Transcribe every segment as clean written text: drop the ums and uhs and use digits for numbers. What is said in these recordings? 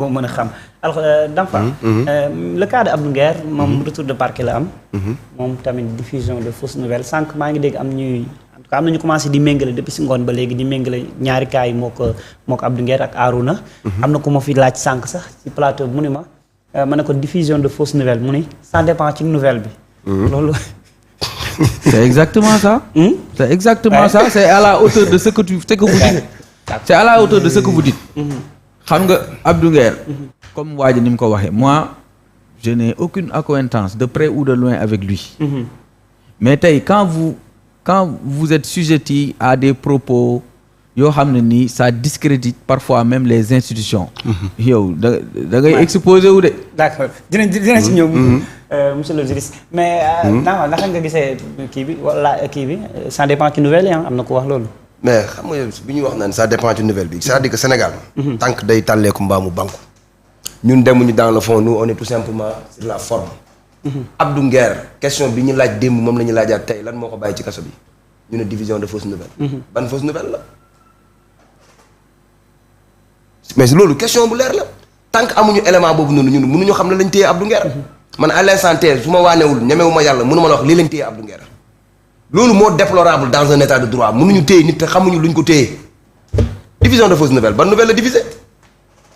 boo mën a xam alors Damfa le cas de Abdou Nguer moom retour de parquet la am moom tamit diffusion de fausses nouvelles sànq maa ngi dégg am ñuy en tout cas am nañu commencé di méngale depuis si ngoon ba léegi di méngale ñaari cas yi moo ko Abdou Nguer ak Arouna am na ku ma fi laaj sànq sax ci plateau bi mu ni ma ne ko diffusion de fausses nouvelles mu ni ça dépend ci nouvelle bi loolu c'est exactement ça c'est exactement ça c'est à la hauteur de ce que vous dites c'est à la hauteur de ce que vous dites xam nga Abdou Nguer comme waa ji ni mu ko waxee moi je n'ai aucune accointance de près ou de loin avec lui mais tey quand vous êtes sujetti à des propos yoo xam ne nii ça discrédite parfois même les institutions yow da ngay exposé wu de d'accord dina ci ñëw monsieur le juriste mais naa naka nga gisee kii bi ça dépend ci nouvelle yi am na ko wax loolu mais xam nga bi ñuy wax naan ça dépend ci nouvelle bi c'est-à-dire que Sénégal tant que day tàlleeku mbaamu banku ñun demuñu dans le fond nous on est tout simplement sur la forme Abdou Nguer question bi ñu laaj démb moom la ñu laajaat tey lan moo ko bàyyi ci kaso bi ñu ne division de fausses nouvelles ban fausse nouvelle la mais loolu question bu leer la tant que amuñu élément boobu noonu ñun mënuñu xam ne lañ téye Abdou Nguer man à l'instant T su ma waanewul ñemewuma yàlla mënu ma la wax lii lañ téye Abdou Nguer loolu moo déplorable dans un état de droit mënuñu téye nit te xamuñu luñ ko téye diffusion de fausses nouvelles ban nouvelle la diffusé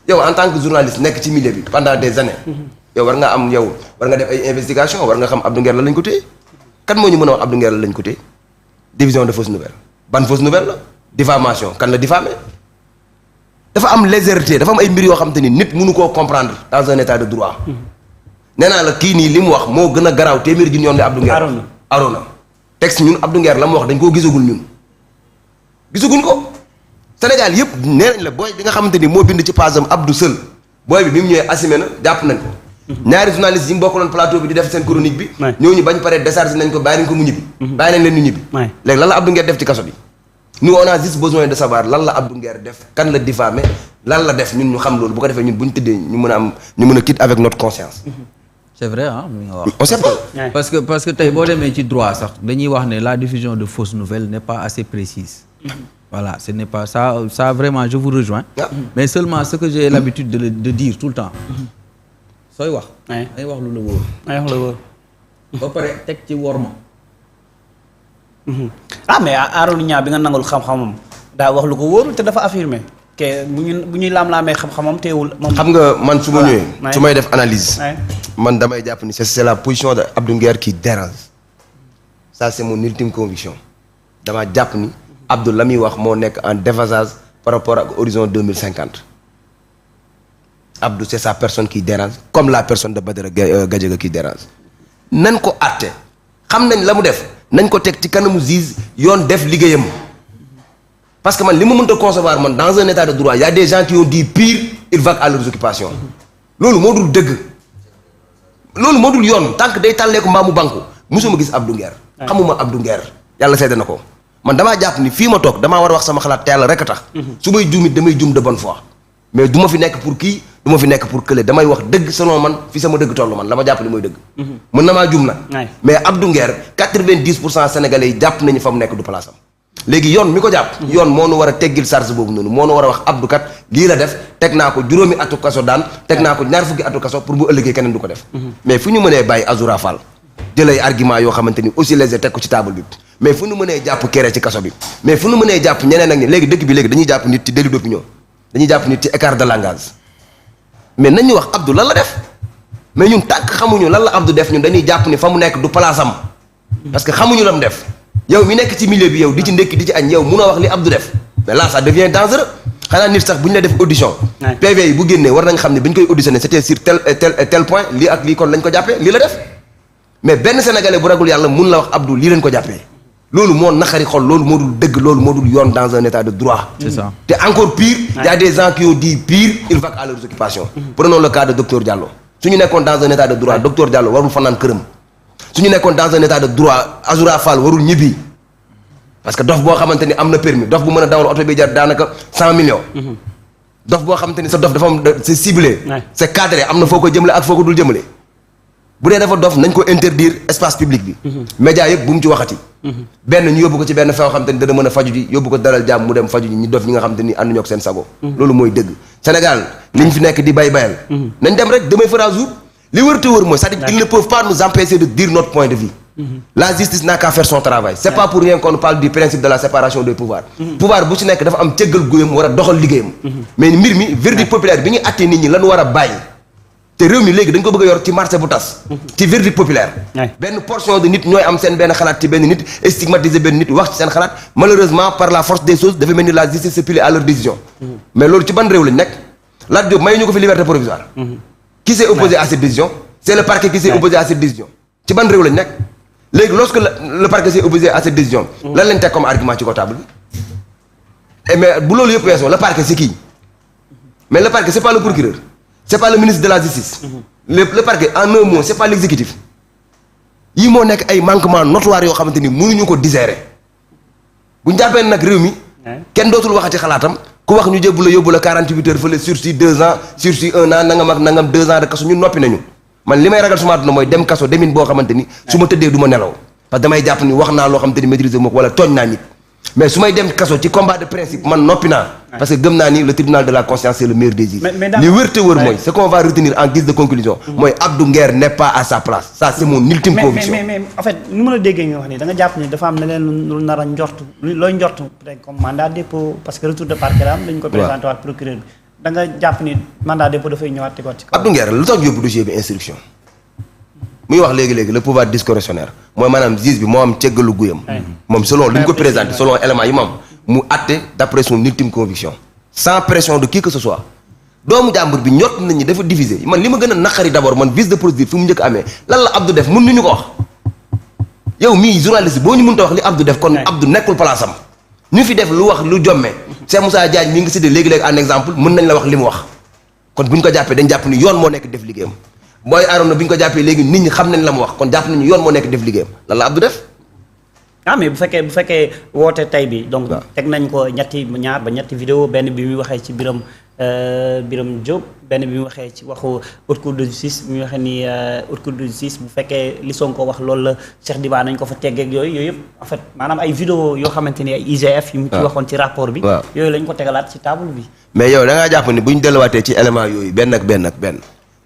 yow en tant que journaliste nekk ci milieu bi pendant des années yow war nga def ay investigation war nga xam Abdou Nguer la lañ ko téye kan moo ñu mën a wax Abdou Nguer la lañ ko téye division de fausses nouvelles ban fausse nouvelle la diffamation kan la diffamé dafa am légèreté dafa am ay mbir yoo xam te ni nit mënu koo comprendre dans un état de droit nee naa la kii nii li mu wax moo gën a garaaw téeméer ji ñoom ne Abdou Nguer Arona texte ñun Abdou Nguer la mu wax dañ koo gisagul ñun gisaguñ ko Sénégal yëpp nee nañ la booy bi nga xamante ni moo bind ci page am Abdou Seul booy bi mu ñëwee assumé na jàpp nañ ko ñaari journalistes yi mu bokkaloon plateau bi di def seen chronique bi ñooñu bañ paree déchargé nañ ko bàyyi nañ ko mu ñibbi bàyyi nañ leen ñu ñibbi léegi lan la Abdou Nguer def ci kaso bi nous on a juste besoin de savoir lan la Abdou Nguer def kan la diffamé lan la def ñun ñu xam loolu bu ko defee ñun bu ñu tëddee ñu mën a quitte avec notre conscience c'est vrai ah mi nga wax on sait pas parce que tey boo demee ci droit sax dañuy wax ne la diffusion de fausses nouvelles n'est pas assez précise voilà ce n'est pas ça vraiment je vous rejoins mais seulement ce que j'ai l'habitude de dire tout le temps sooy wax day wax lu la wóor ba pare teg ci worma mais Arouna Niang bi nga nangul xam-xamam daa wax lu ko wóorul te dafa affirmé que bu ñuy laam-laamee xam-xamam teewul moom xam nga man su ma ñëwee su may def analyse man damay jàpp ni c'est la position de Abdou Nguer qui dérange ça c'est mon ultime conviction dama jàpp ni Abdou la muy wax moo nekk en déphasage par rapport ak horizon 2050 Abdou c'est sa personne qui dérange comme la personne de Badara Gadiaga qui dérange nañ ko àtte xam nañ la mu def nañ ko teg ci kanamu juge yoon def liggéeyam parce que man li ma mënta concevoir man dans un état de droit il y a des gens qui ont dit pire ils vaquent à leurs occupations loolu moo dul dëgg loolu moo dul yoon tant que day tàllee ko mbaamu banku musuma gis Abdou Nguer xamuma Abdou Nguer yàlla seede na ko man damaa jàpp ni fii ma toog damaa war a wax sama xalaat te yàlla rek a tax su may juum it damay juum de bonne foi mais du ma fi nekk pour kii du ma fi nekk pour kële damay wax dëgg selon man fi sama dëgg toll man la ma jàpp ni mooy dëgg mën na maa juum nag mais Abdou Nguer 90% sénégalais yi jàpp nañu fa mu nekk du place am léegi yoon mi ko jàpp yoon moo nu war a teggil charge boobu noonu moo nu war a wax Abdou kat lii la def teg naa ko juróomi atu kaso daan teg naa ko ñaar fukki atu kaso pour bu ëllëgee keneen du ko def mais fu ñu mënee bàyyi Azoura Fall jëlay argument yoo xamante ni aussi léger teg ko ci table bi mais fu ñu mënee jàpp kere ci kaso bi mais fu ñu mënee jàpp ñeneen ak ñi léegi dëkk bi léegi dañuy jàpp nit ci délit d'opinion dañuy jàpp nit ci écart de langage mais nañu wax Abdou lan la def mais ñun tànk xamuñu lan la Abdou def ñun dañuy jàpp ni fa mu nekk du place am parce que xamuñu la mu def yow mi nekk ci milieu bi yow di ci ndekki di ci añ yow munoo wax li Abdou def mais là ça devient dangereux xanaa nit sax bu ñu la def audition PV yi bu génnee war nañ xam ne bi ñu koy auditionné c'était sur tel point lii ak lii kon lañ ko jàppee lii la def mais benn sénégalais bu ragul yàlla mun la wax Abdou lii lañ ko jàppee loolu moo naqari xol loolu moo dul dëgg loolu moo dul yoon dans un état de droit c'est ça te encore pire il y a des gens qui ont dit pire ils vaquent à leurs occupations prenons le cas de docteur Diallo su ñu nekkoon dans un état de droit docteur Diallo warul fanaan këram su ñu nekkoon dans un état de droit Azoura Fall warul ñibbi parce que dof boo xamante ni am na permis dof bu mën a dawal oto bi jar daanaka 100 millions dof boo xamante ni sa dof dafa am c'est ciblé c'est cadré am na foo ko jëmale ak foo ko dul jëmale bu dee dafa dof nañ ko interdire espace public bi média yëpp bu mu ci waxati benn ñu yóbbu ko ci benn feew xamante ni dana mën a faju ji yóbbu ko dalal jàmm mu dem faju ji ñi dof ñi nga xamante ni ànduñu ak seen sago loolu mooy dëgg Sénégal niñ fi nekk di bayal. nañ dem rek demain fera jour li wër te wër mooy c'est-à-dire ils ne peuvent pas nous empêcher de dire notre point de vue. La justice n'a qu'à faire son travail. C'est pas pour rien qu'on parle du principe de la séparation des pouvoirs. pouvoir bu ci nekk dafa am cëggal guyam war a doxal liggéeyam. mais mbir mi verdict populaire bi ñuy àttee nit ñi lañu war a bàyyi. te réew mi léegi dañ ko bëgg a yor ci marché bu tas. ci verdict populaire. benn portion de nit ñooy am seen benn xalaat ci benn nit stigmatiser benn nit wax ci seen xalaat malheureusement par la force des choses dafa mel ni la justice se plie à leur décision. mais loolu ci ban réew lañ nekk. Lat Diop may ñu ko fi liberté provisoire. Qui s'est opposé à cette décision? C'est le parquet qui s'est opposé à cette décision. ci ban réew lañ nekk. léegi lorsque le parquet s'est opposé à cette décision. lan lañ teg comme argument ci table bi. et mais bu loolu yëpp weesoo le parquet c'est qui? mais le parquet c'est pas le procureur. c'est pas le ministre de la justice. le parquet en un mot c'est pas l'exécutif. yii moo nekk ay manquements notoires yoo xamante ni mënuñu ko digérer. bu ñu jàppee nag réew mi. kenn dootul waxati xalaatam. ku wax ñu jébbu la yóbbu la 48 heures fële sursis 2 ans sursis 1 an nangam ak nangam 2 ans de kaso ñun noppi nañu. man li may ragal suma àdduna mooy dem kaso demin boo xamante ni. su ma tëddee du ma nelaw. parce que damay jàpp ni wax naa loo xamante ni maîtriser moo ko wala tooñ naa nit. mais su may dem kaso ci combat de principe man noppi naa. parce que gëm naa ni le tribunal de la conscience c'est le meilleur des juges. li wër te wër mooy ce qu'on va retenir en guise de conclusion. mooy Abdou Nguer n'est pas à sa place. ça c'est mon ultime conviction. mais en fait ni ma la déggee nga wax nii da nga jàpp ni dafa am leneen lu nar a njort looy njort peut-être comme mandat dépôt parce que retour de parquet la am dañu ko présenté waat procureur bi da nga jàpp ni mandat dépôt dafay ñëwaat tegaat ci kaw. Abdou Nguer lu tax yóbbu dossier bi instruction. muy wax léegi-léegi le pouvoir discrétionnaire mooy maanaam juge bi moo am ceggalu guyam. moom selon li ñu ko présenté selon éléments yi mu am mu àtte d'après son ultime conviction. sans pression de qui que ce soit. doomu jàmbur bi ñott nañ ñi dafa diviser man li ma gën a naqari d'abord man vice de procédure fi mu njëkk amee lan la Abdou def mën nañu ko wax. yow mii journaliste boo ñu mënta wax li Abdou def kon Abdou nekkul place am. ñu fi def lu wax lu jommee. Cheikh Moussa Diagne mi ngi cité léegi-léegi en exemple mën nañ la wax li mu wax. kon bu ñu ko jàppee dañ jàpp ni yoon moo nekk def liggéeyam. booy Arona bi ñu ko jàppee léegi nit ñi xam nañ la mu wax kon jàpp nañu yoon moo nekk def liggéeyam lan la Abdou def. mais bu fekkee woote tey bi donc teg nañ ko ñaar ba ñetti vidéo benn bi muy waxee ci Biram Diop benn bi muy waxee ci waxu haute cour de justice bi muy waxee ni haute cour de justice bu fekkee li Sonko wax loolu la Cheikh Diba nañ ko fa teggeeg yooyu yëpp en fait maanaam ay vidéo yoo xamante ni ay IGF yu mu ci waxoon ci rapport bi yooyu lañ ko tegalaat ci table bi. mais yow da ngaa jàpp ni bu ñu delluwaatee ci élément yooyu benn ak benn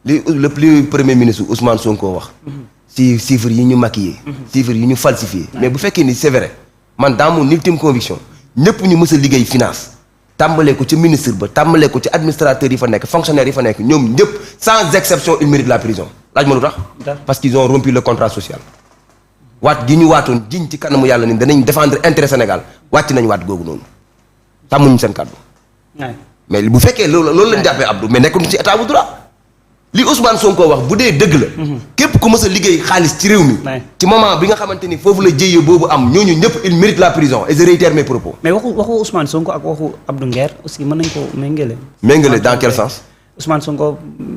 li premier ministre Ousmane Sonko wax. ci chiffres yi ñu maquillé. chiffres yi ñu falsifié. mais bu fekkee ni c'est vrai man dans mon ultime conviction ñëpp ñu mës a liggéey finance tàmbalee ko ci ministre ba tàmbalee ko ci administrateurs yi fa nekk fonctionnaires yi fa nekk ñoom ñëpp sans exception ils méritent la prison laaj ma lu tax. parce qu'ils ont rompu le contrat social. waat gi ñu waatoon jiñ ci kanamu yàlla ni danañ défendre intérêt Sénégal wàcc nañ waat googu noonu tàmmuñu seen kàddu. mais bu fekkee loolu lañ jàppee Abdou mais nekkuñu ci état bu droit. li Ousmane Sonko wax bu dee dëgg la. képp ku mës a liggéey xaalis ci réew mi. ci moment bi nga xamante ni foofu la jëyee boobu am ñooñu ñëpp il mérite la prison et je réitère mes propos. mais waxu Ousmane Sonko ak waxu Abdou Nguer aussi mën nañ ko méngale. méngale dans quel sens. Ousmane Sonko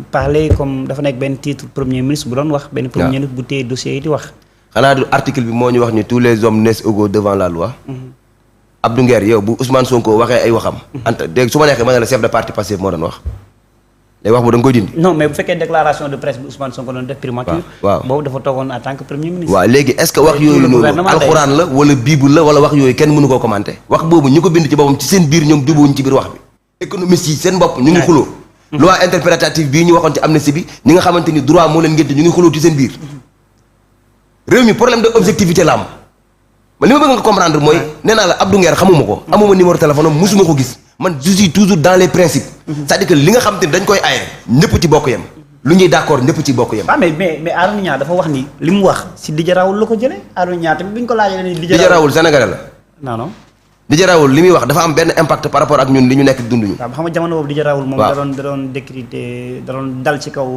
parlait comme dafa nekk benn titre premier ministre bu doon wax. benn premier ministre bu téye dossier yi di wax. xanaa du article bi moo ñu wax ni tous les hommes naissent égaux devant la loi. Abdou Nguer yow bu Ousmane Sonko waxee ay waxam. anta dégg su ma neexee ma ne la chef de parti Pastef moo doon wax. léegi wax bu da nga koy dindi. non mais bu fekkee déclaration de presse bi Ousmane Sonko doon def primature. waaw boobu dafa toogoon en tant que premier ministre. waaw léegi est-ce que wax yooyu noonu alxuraan la wala bible la wala wax yooyu kenn mënu koo commenter. wax boobu ñu ko bind ci boppam ci seen biir ñoom jubóowuñ ci biir wax bi. économistes yi seen bopp ñu ngi xuloo. loi interprétative bii ñu waxoon ci amnistie bi ñi nga xamante ni droit moo leen ngénte ñu ngi xuloo ci seen biir. réew mi problème de objectivité la am man li ma bëgg nga comprendre mooy nee naa la Abdou Nguer xamuma ko. amuma numéro téléphone am musuma ko gis. man je suis toujours dans les principes. c'est-à-dire que li nga xam te ni dañ koy aye ñëpp ci bokk yem. lu ñuy d'accord ñëpp ci bokk yem. mais Arouna Niang dafa wax ni li mu wax si Didier Raoult la ko jëlee Arouna Niang tamit bi ñu ko laajee ni Didier Raoult sénégalais la. non. Didier Raoult li muy wax dafa am benn impact par rapport ak ñun li ñu nekk dunduñu. waaw xam nga jamono boobu Didier Raoult moom da doon décréter da doon dal ci kaw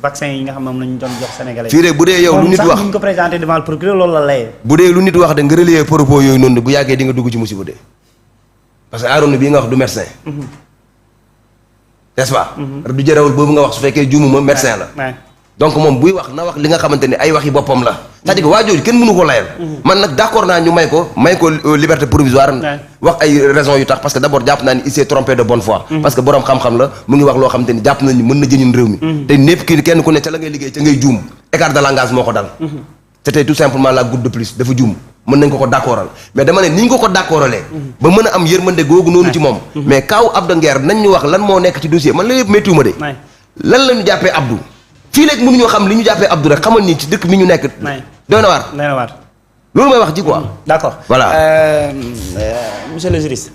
vaccin yi nga xam ne moom lañu doon jox sénégalais. fii de bu dee yow lu nit wax moom sax ñu ko présenté devant le procureur loolu la layee. bu dee lu nit wax de nga relayer propos yooyu noonu bu yàggee di nga dugg ci musiba de parce que Arouna bii nga wax du médecin. n'est-ce pas. du jërawul boobu nga wax su fekkee juumuma médecin la. donc moom buy wax na wax li nga xamante ni ay waxi boppam la. c'est-à-dire que waa jooju kenn mënu ko layal. man nag d'accord naa ñu may ko liberté provisoire. wax ay raisons yu tax parce que d'abord jàpp naa ni il s'est trompé de bonne foi. parce que borom xam-xam la mu ngi wax loo xamante ni jàpp nañu mën na jëñin réew mi. te népp kii kenn ku ne ca la ngay liggéey ca ngay juum écart de langage moo ko dal. c'était tout simplement la goutte de plus dafa juum mën nañ ko d'accordal mais dama ne ni ñu ko d'accordalee ba mën a am yërmande googu noonu ci moom mais kaaw Abdou Nguer nañ ñu wax lan moo nekk ci dossier man la yëpp méttiwuma de lan la ñu jàppee Abdou fii léegi mënuñoo xam li ñu jàppee Abdou rek xamal ni ci dëkk bi ñu nekk doy na waar loolu mooy wax ji quoi d'accord voilà monsieur le juriste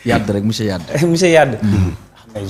Yade rek monsieur Yade monsieur Yade